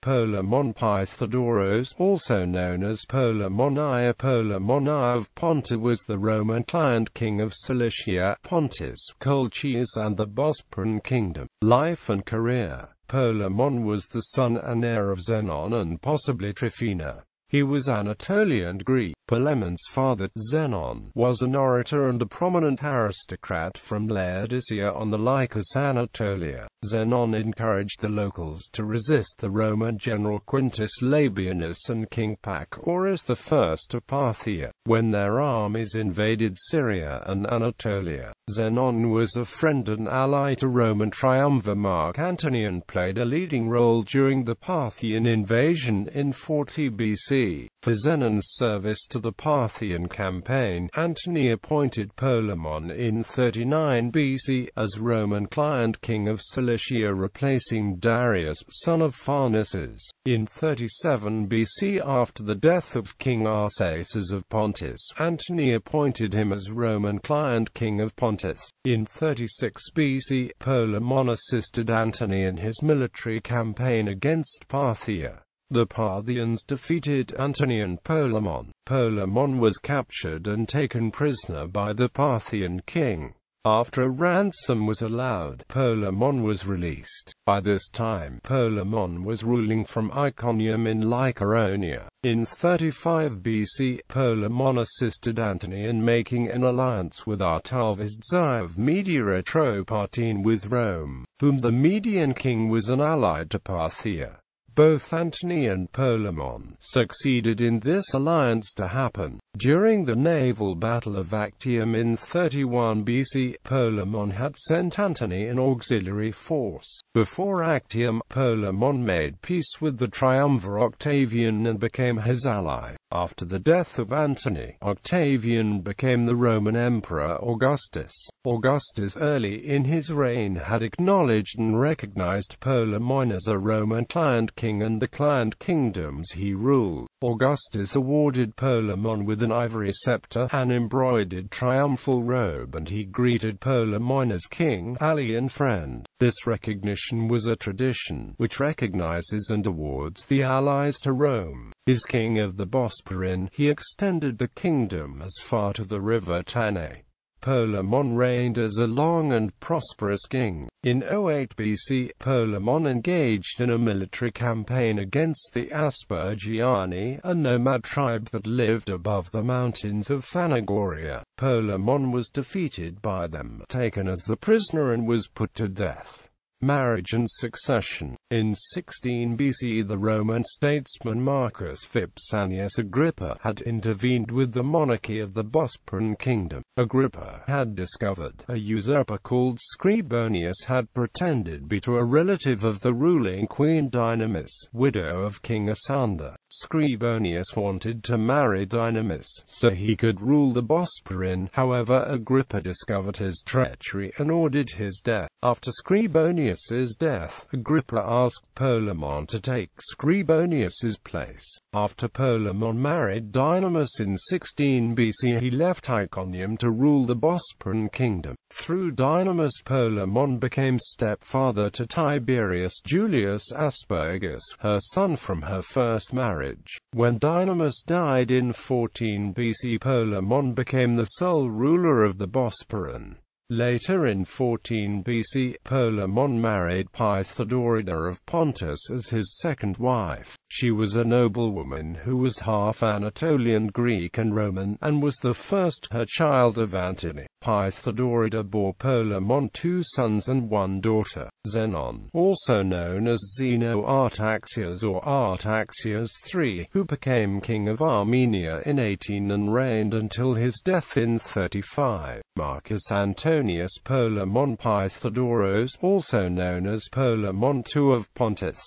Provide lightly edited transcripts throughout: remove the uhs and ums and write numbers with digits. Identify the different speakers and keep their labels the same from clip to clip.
Speaker 1: Polemon Pythodoros, also known as Polemon I of Pontus, was the Roman client king of Cilicia, Pontus, Colchis and the Bosporan kingdom. Life and career. Polemon was the son and heir of Zenon and possibly Tryphena. He was Anatolian Greek. Polemon's father, Zenon, was an orator and a prominent aristocrat from Laodicea on the Lycus, Anatolia. Zenon encouraged the locals to resist the Roman general Quintus Labienus and King Pacorus I of Parthia, when their armies invaded Syria and Anatolia. Zenon was a friend and ally to Roman triumvir Mark Antony and played a leading role during the Parthian invasion in 40 BC. For Zenon's service to the Parthian campaign, Antony appointed Polemon in 39 BC as Roman client king of Cilicia, replacing Darius, son of Pharnaces. In 37 BC, after the death of King Arsaces of Pontus, Antony appointed him as Roman client king of Pontus. In 36 BC, Polemon assisted Antony in his military campaign against Parthia. The Parthians defeated Antony and Polemon. Polemon was captured and taken prisoner by the Parthian king. After a ransom was allowed, Polemon was released. By this time, Polemon was ruling from Iconium in Lycaonia. In 35 BC, Polemon assisted Antony in making an alliance with Artavasdes I of Media Atropatene with Rome, whom the Median king was an ally to Parthia. Both Antony and Polemon succeeded in this alliance to happen. During the naval battle of Actium in 31 BC, Polemon had sent Antony an auxiliary force. Before Actium, Polemon made peace with the triumvir Octavian and became his ally. After the death of Antony, Octavian became the Roman Emperor Augustus. Augustus early in his reign had acknowledged and recognized Polemon as a Roman client king and the client kingdoms he ruled. Augustus awarded Polemon with an ivory scepter, an embroidered triumphal robe, and he greeted Polemon as king, ally and friend. This recognition was a tradition, which recognizes and awards the allies to Rome. As king of the Bosporan, he extended the kingdom as far to the river Tanais. Polemon reigned as a long and prosperous king. In 08 BC, Polemon engaged in a military campaign against the Aspergiani, a nomad tribe that lived above the mountains of Phanagoria. Polemon was defeated by them, taken as the prisoner and was put to death. Marriage and succession. In 16 BC, the Roman statesman Marcus Vipsanius Agrippa had intervened with the monarchy of the Bosporan kingdom. Agrippa had discovered a usurper called Scribonius had pretended to be a relative of the ruling queen Dynamis, widow of King Asander. Scribonius wanted to marry Dynamis so he could rule the Bosporan. However, Agrippa discovered his treachery and ordered his death. After Scribonius's death, Agrippa asked Polemon to take Scribonius's place. After Polemon married Dynamis in 16 BC, he left Iconium to rule the Bosporan kingdom. Through Dynamis, Polemon became stepfather to Tiberius Julius Aspergus, her son from her first marriage. When Dynamis died in 14 BC, Polemon became the sole ruler of the Bosporan. Later in 14 BC, Polemon married Pythodoros of Pontus as his second wife. She was a noblewoman who was half Anatolian Greek and Roman, and was the first child of Antony. Pythodoros bore Polemon 2 sons and 1 daughter. Zenon, also known as Zeno Artaxias or Artaxias III, who became king of Armenia in 18 and reigned until his death in 35. Marcus Antonius Polemon Pythodoros, also known as Polemon II of Pontus.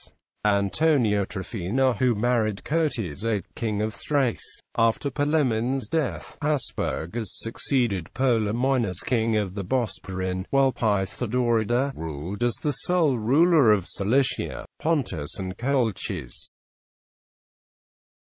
Speaker 1: Antonia Tryphena, who married Colchis, king of Thrace. After Polemon's death, Aspergus succeeded Polemon as king of the Bosporan, while Pythodoros ruled as the sole ruler of Cilicia, Pontus and Colchis.